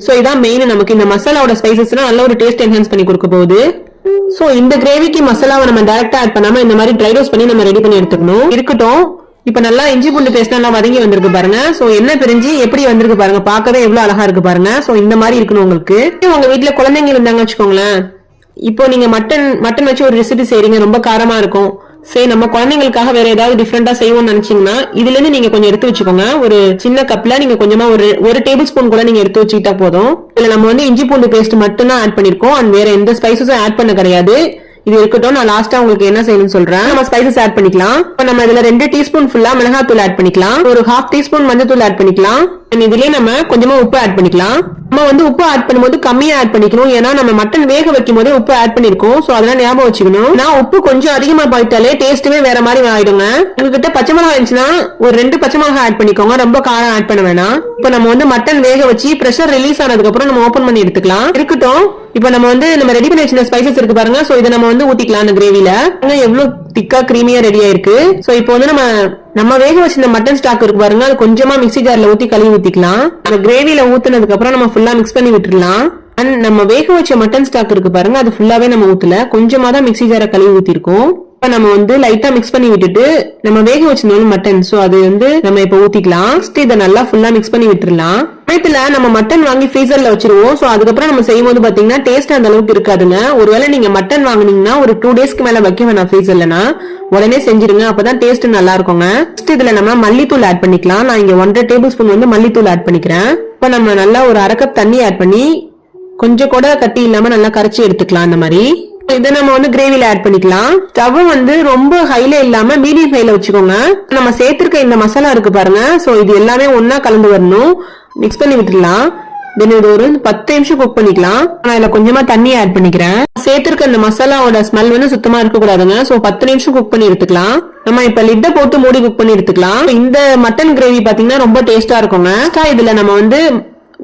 So இதான் main. நமக்கு இந்த மசாலாவோட ஸ்பைசஸ் நல்ல ஒரு டேஸ்ட் என்ஹான்ஸ் பண்ணி கொடுக்க போகுது. சோ இந்த கிரேவிக்கு மசாலாவை நம்ம டைரக்டா ஆட் பண்ணாம இந்த மாதிரி ட்ரை ரோஸ்ட் பண்ணி நம்ம ரெடி பண்ணி எடுத்துக்கணும். இருக்கட்டும், இப்ப நல்லா இஞ்சி பூண்டு பேஸ்ட் நல்லா வதங்கி வந்திருக்கு பாருங்க. சோ எண்ணெய் பிரிஞ்சு எப்படி வந்திருக்கு பாருங்க, பார்க்கவே எவ்வளவு அழகா இருக்கு பாருங்க. சோ இந்த மாதிரி இருக்கணும் உங்களுக்கு. உங்க வீட்டுல குழந்தைங்க இருந்தாங்க வச்சுக்கோங்களேன், இப்போ நீங்க மட்டன் வச்சு ஒரு ரெசிபி செய்றீங்க, ரொம்ப காரமா இருக்கும். சரி, நம்ம குழந்தைங்களுக்காக வேற ஏதாவது டிஃபரெண்டா செய்வோம்னு நினைச்சீங்கன்னா இதுல இருந்து நீங்க கொஞ்சம் எடுத்து வச்சுக்கோங்க. ஒரு சின்ன கப்ல நீங்க கொஞ்சமா ஒரு டேபிள் ஸ்பூன் கூட நீங்க எடுத்து வச்சுக்கிட்டா போதும். இதுல நம்ம இஞ்சி பூண்டு பேஸ்ட் மட்டும் தான் ஆட் பண்ணிருக்கோம், அண்ட் வேற எந்த ஸ்பைசஸும் ஆட் பண்ண கிடையாது. இது இருக்கட்டும், நான் லாஸ்டா உங்களுக்கு என்ன செய்யணும்னு சொல்றேன். நம்ம ஸ்பைசஸ் ஆட் பண்ணிக்கலாம். இப்ப நம்ம இதுல 2 டீஸ்பூன் ஃபுல்லா மிளகாத்தூள் ஆட் பண்ணிக்கலாம், ஒரு 1/2 டீஸ்பூன் மஞ்சத்தூள் ஆட் பண்ணிக்கலாம். இதுலயே நம்ம கொஞ்சமா உப்பு ஆட் பண்ணிக்கலாம். நம்ம உப்பு ஆட் பண்ணும்போது கம்மியா ஆட் பண்ணிக்கணும், ஏன்னா நம்ம மட்டன் வேக வைக்கும் போதே உப்பு ஆட் பண்ணிருக்கோம். சோ அதெல்லாம் ஞாபகம் வச்சுக்கணும். நான் உப்பு கொஞ்சம் அதிகமா போயிட்டாலே டேஸ்ட்டுமே வேற மாதிரி ஆயிடுங்க. உங்ககிட்ட பச்சை மிளகாய் இருந்துச்சுன்னா ஒரு 2 பச்சை மிளகாய் ஆட் பண்ணிக்கோங்க, ரொம்ப காரம் ஆட் பண்ண வேணாம். இப்ப நம்ம மட்டன் வேக வச்சு பிரஷர் ரிலீஸ் ஆனதுக்கு அப்புறம் நம்ம ஓபன் பண்ணி எடுத்துக்கலாம். இருக்கட்டும், இப்ப நம்ம ரெடி பண்ணி வச்சிருந்த ஸ்பைசஸ் இருக்கு பாருங்க. சோ இதை நம்ம ஊத்திக்கலாம் அந்த கிரேவில. எவ்வளவு திக்கா கிரீமியா ரெடி ஆயிருக்கு. சோ இப்போ நம்ம வேக வச்சிருந்த மட்டன் ஸ்டாக் இருக்கு பாருங்க, அது கொஞ்சமா மிக்ஸி ஜார்ல ஊத்தி கழுவி ஊத்திக்கலாம். அந்த கிரேவில ஊத்துனதுக்கு அப்புறம் நம்ம ஃபுல்லா மிக்ஸ் பண்ணி விட்டுறலாம். அண்ட் நம்ம வேக வச்ச மட்டன் ஸ்டாக் இருக்கு பாருங்க, அது ஃபுல்லாவே நம்ம ஊத்தல, கொஞ்சமா தான் மிக்ஸி ஜார கழுவி ஊத்திருக்கோம். இப்ப நம்ம லைட்டா மிக்ஸ் பண்ணி விட்டுட்டு நம்ம வேக வச்சிருந்தோம் மட்டன், சோ அது நம்ம இப்ப ஊத்திக்கலாம். இதை நல்லா ஃபுல்லா மிக்ஸ் பண்ணி விட்டுறலாம். சமயத்துல நம்ம மட்டன் வாங்கி ஃப்ரீசர்ல வச்சிருவோம். சோ அதுக்கப்புறம் நம்ம செய்யும் போது பாத்தீங்கன்னா டேஸ்ட் அந்த அளவுக்கு இருக்காதுங்க. ஒருவேளை நீங்க மட்டன் வாங்குனீங்கன்னா ஒரு 2 டேஸ்க்கு மேல வைக்க வேணாம் ஃப்ரீசர்லனா, உடனே செஞ்சிருங்க, அப்பதான் டேஸ்ட் நல்லா இருக்குங்க. இதுல நம்ம மல்லித்தூள் ஆட் பண்ணிக்கலாம். நான் இங்க 1.5 டேபிள் ஸ்பூன் மல்லித்தூள் ஆட் பண்ணிக்கிறேன். இப்ப நம்ம நல்லா ஒரு 1/2 கப் தண்ணி ஆட் பண்ணி கொஞ்சம் கூட கட்டி இல்லாம நல்லா கரைச்சி எடுத்துக்கலாம். அந்த மாதிரி இதை நம்ம கிரேவில ஆட் பண்ணிக்கலாம். ஸ்டவ் ரொம்ப ஹைல இல்லாம மீடியம் ஹைல வச்சுக்கோங்க. நம்ம சேர்த்திருக்க இந்த மசாலா இருக்கு பாருங்க, சோ இது எல்லாமே ஒன்னா கலந்து வரணும். மிக்ஸ் பண்ணி விட்டுலாம். தென் இது ஒரு 10 நிமிஷம் குக் பண்ணிக்கலாம். நான் இதுல கொஞ்சமா தண்ணி ஆட் பண்ணிக்கிறேன். சேர்த்திருக்க இந்த மசாலாவோட ஸ்மெல் சுத்தமா இருக்க கூடாதுங்க. சோ 10 நிமிஷம் குக் பண்ணி எடுத்துக்கலாம். நம்ம இப்ப லிட்ட போட்டு மூடி குக் பண்ணி எடுத்துக்கலாம். இந்த மட்டன் கிரேவி பாத்தீங்கன்னா ரொம்ப டேஸ்டா இருக்குங்க. இதுல நம்ம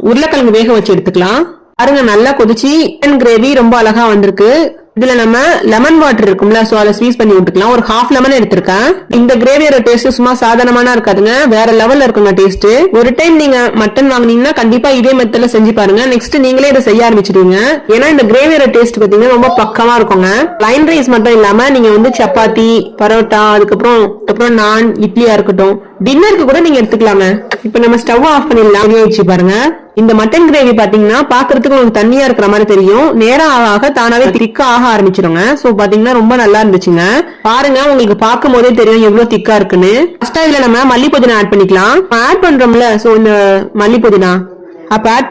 உருளைக்கிழங்கு வேக வச்சு எடுத்துக்கலாம். பாருங்க, நல்லா கொதிச்சு மட்டன் கிரேவி ரொம்ப அழகா வந்திருக்கு. இதுல நம்ம லெமன் வாட்டர் இருக்கும்ல, சோ அதை ஸ்வீஸ் பண்ணி விட்டுக்கலாம். ஒரு 1/2 லெமன் எடுத்திருக்கேன். இந்த கிரேவியோட டேஸ்ட் சும்மா சாதாரணமான இருக்காதுங்க, வேற லெவல்ல இருக்குங்க டேஸ்ட். ஒரு டைம் நீங்க மட்டன் வாங்குனீங்கன்னா கண்டிப்பா இதே மெத்தட்ல செஞ்சு பாருங்க. நெக்ஸ்ட் நீங்களே இதை செய்ய ஆரம்பிச்சிடுவீங்க. ஏன்னா இந்த கிரேவியோட டேஸ்ட் பாத்தீங்கன்னா ரொம்ப பக்கமா இருக்குங்க. லைன் ரைஸ் மட்டும் இல்லாம நீங்க சப்பாத்தி, பரோட்டா, அதுக்கப்புறம் நான், இட்லியா இருக்கட்டும், டின்னருக்கு கூட நீங்க எடுத்துக்கலாங்க. இப்ப நம்ம ஸ்டவ் ஆஃப் பண்ணிடலாம். வச்சு பாருங்க, இந்த மட்டன் கிரேவி பாத்தீங்கன்னா பாக்குறதுக்கு உங்களுக்கு தண்ணியா இருக்கிற மாதிரி தெரியும், நேரம் ஆக தானாவே திக்கா ஆக ஆரம்பிச்சிருங்க. சோ பாத்தீங்கன்னா ரொம்ப நல்லா இருந்துச்சுங்க. பாருங்க, உங்களுக்கு பார்க்கும் போதே தெரியும் எவ்வளவு திக்கா இருக்குன்னு. ஃபர்ஸ்ட் இதுல நம்ம மல்லி புதினா ஆட் பண்ணிக்கலாம். ஆட் பண்றோம்ல, சோ இந்த மல்லி புதினா அப்ப ஆட்